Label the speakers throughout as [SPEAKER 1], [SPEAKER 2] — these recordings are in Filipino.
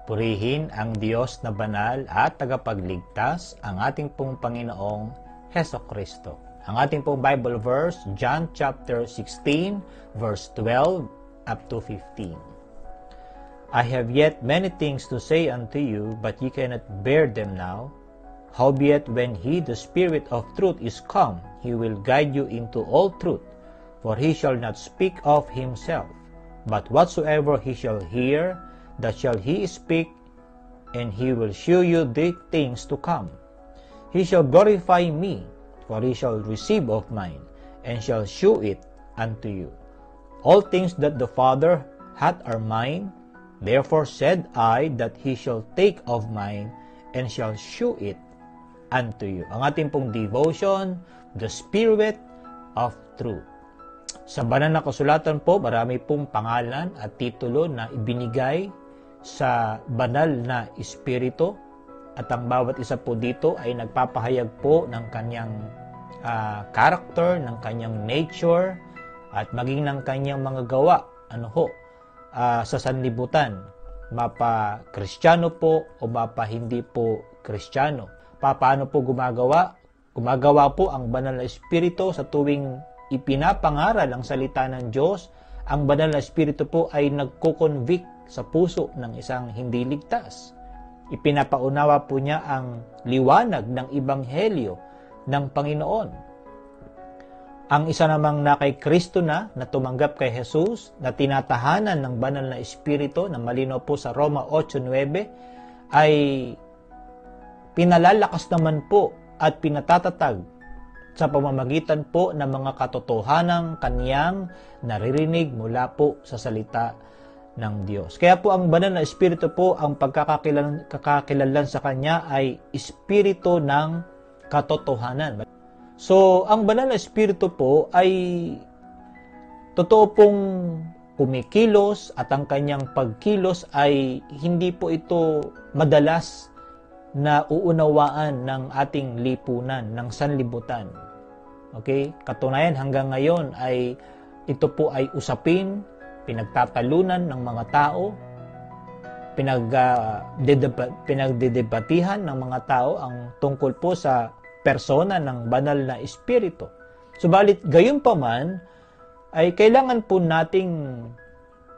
[SPEAKER 1] Purihin ang Diyos na banal at tagapagligtas, ang ating pong Panginoong Hesukristo. Ang ating pong Bible verse, John chapter 16, verse 12 up to 15. I have yet many things to say unto you, but ye cannot bear them now. Howbeit, when He, the Spirit of truth, is come, He will guide you into all truth. For He shall not speak of Himself, but whatsoever He shall hear, that shall He speak, and He will shew you the things to come. He shall glorify me, for He shall receive of mine, and shall shew it unto you. All things that the Father hath are mine. Therefore said I, that He shall take of mine, and shall shew it unto you. Ang ating pong devotion, the Spirit of Truth. Sa banal na kasulatan po, marami pong pangalan at titulo na ibinigay sa banal na Espiritu, at ang bawat isa po dito ay nagpapahayag po ng kanyang character, ng kanyang nature, at maging ng kanyang mga gawa, sa sanlibutan, mapa Kristiyano po o mapa hindi po Kristiyano. Paano po gumagawa? Gumagawa po ang banal na Espiritu sa tuwing ipinapangaral ang salita ng Diyos. Ang banal na Espiritu po ay nagko-convict sa puso ng isang hindi ligtas. Ipinapaunawa po niya ang liwanag ng Ebanghelyo ng Panginoon. Ang isa namang na kay Kristo na tumanggap kay Jesus, na tinatahanan ng banal na Espiritu, na malinaw po sa Roma 8:9, ay pinalalakas naman po at pinatatatag sa pamamagitan po ng mga katotohanang kaniyang naririnig mula po sa salita ng Diyos. Kaya po ang banal na Espiritu po, ang pagkakakilanlan sa Kanya ay Espiritu ng katotohanan. So, ang banal na Espiritu po ay totoo pong kumikilos, at ang kanyang pagkilos ay hindi po ito madalas na uunawaan ng ating lipunan, ng sanlibutan. Okay? Katunayan, hanggang ngayon ay ito po ay usapin, pinagtatalunan ng mga tao, pinagdedebatihan ng mga tao ang tungkol po sa persona ng banal na Espiritu. Subalit, gayon pa man, ay kailangan po nating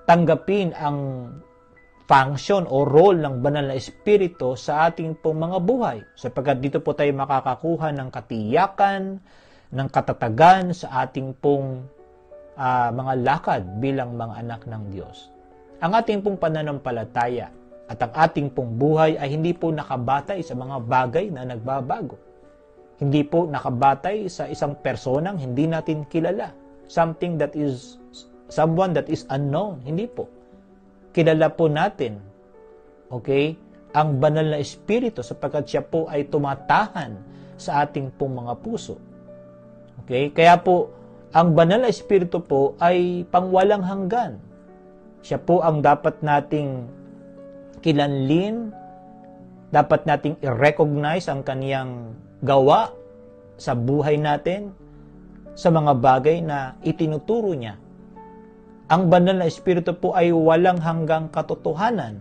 [SPEAKER 1] tanggapin ang function o role ng banal na Espiritu sa ating pong mga buhay, sapagkat dito po tayo makakakuha ng katiyakan, ng katatagan sa ating pong mga lakad bilang mga anak ng Diyos. Ang ating pong pananampalataya at ang ating pong buhay ay hindi po nakabatay sa mga bagay na nagbabago. Hindi po nakabatay sa isang personang hindi natin kilala. Someone that is unknown. Hindi po. Kilala po natin, okay, ang banal na Espiritu, sapagkat siya po ay tumatahan sa ating pong mga puso. Okay? Kaya po, ang banal na Espiritu po ay pangwalang hanggan. Siya po ang dapat nating kilanlin, dapat nating i-recognize ang kaniyang gawa sa buhay natin, sa mga bagay na itinuturo niya. Ang banal na Espiritu po ay walang hanggang katotohanan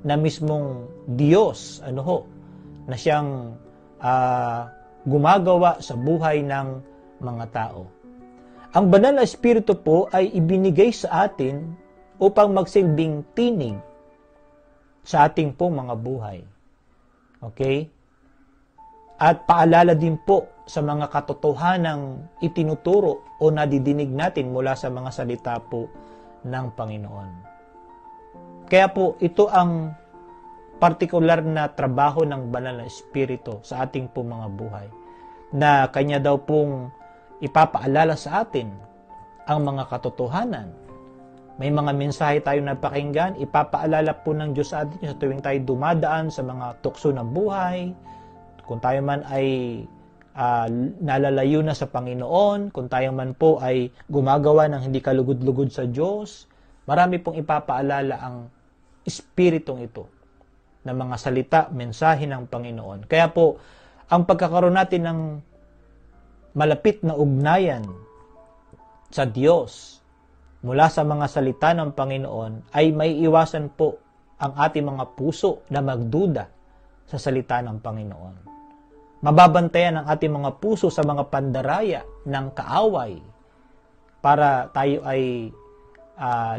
[SPEAKER 1] na mismong Diyos, na siyang gumagawa sa buhay ng mga tao. Ang banal na Espiritu po ay ibinigay sa atin upang magsilbing tinig sa ating pong mga buhay. Okay? At paalala din po sa mga katotohanang itinuturo o nadidinig natin mula sa mga salita po ng Panginoon. Kaya po, ito ang partikular na trabaho ng banal na Espiritu sa ating po mga buhay, na Kanya daw pong ipapaalala sa atin ang mga katotohanan. May mga mensahe tayo na pakinggan, ipapaalala po ng Diyos sa atin sa tuwing tayo dumadaan sa mga tukso ng buhay, kung tayo man ay nalalayo na sa Panginoon, kung tayo man po ay gumagawa ng hindi kalugod-lugod sa Diyos, marami pong ipapaalala ang Espiritong ito na mga salita, mensahe ng Panginoon. Kaya po, ang pagkakaroon natin ng malapit na ugnayan sa Diyos mula sa mga salita ng Panginoon ay may iwasan po ang ating mga puso na magduda sa salita ng Panginoon. Mababantayan ang ating mga puso sa mga pandaraya ng kaaway para tayo ay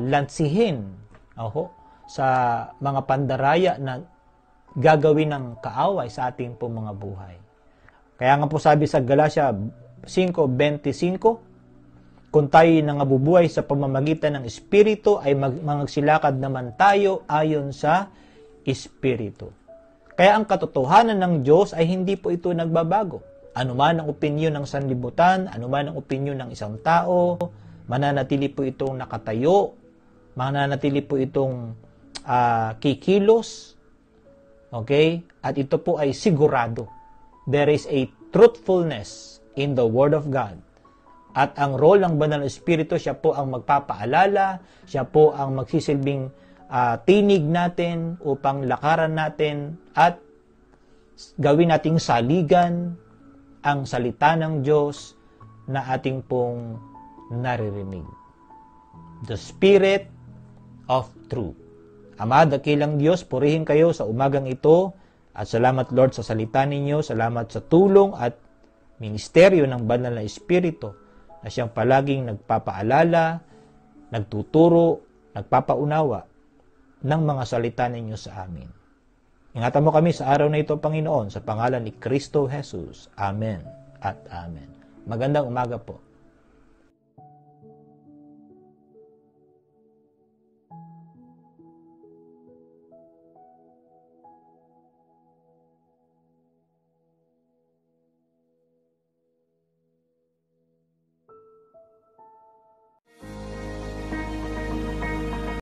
[SPEAKER 1] lansihin sa mga pandaraya na gagawin ng kaaway sa ating po mga buhay. Kaya nga po sabi sa Galatia 5:25, kung tayo nangabubuhay sa pamamagitan ng Espiritu, ay magsilakad naman tayo ayon sa Espiritu. Kaya ang katotohanan ng Diyos ay hindi po ito nagbabago. Ano man ang opinyon ng sanlibutan, ano man ang opinyon ng isang tao, mananatili po itong nakatayo, mananatili po itong kikilos, okay? At ito po ay sigurado. There is a truthfulness in the Word of God. At ang role ng Banal na Espiritu, siya po ang magpapaalala, siya po ang magsisilbing tinig natin upang lakaran natin at gawin nating saligan ang salita ng Diyos na ating pong naririnig. The Spirit of Truth. Ama, dakilang Diyos, purihin kayo sa umagang ito at salamat Lord sa salita ninyo, salamat sa tulong at ministeryo ng Banal na Espiritu na siyang palaging nagpapaalala, nagtuturo, nagpapaunawa ng mga salita ninyo sa amin. Ingatan mo kami sa araw na ito, Panginoon, sa pangalan ni Kristo Jesus. Amen at Amen. Magandang umaga po.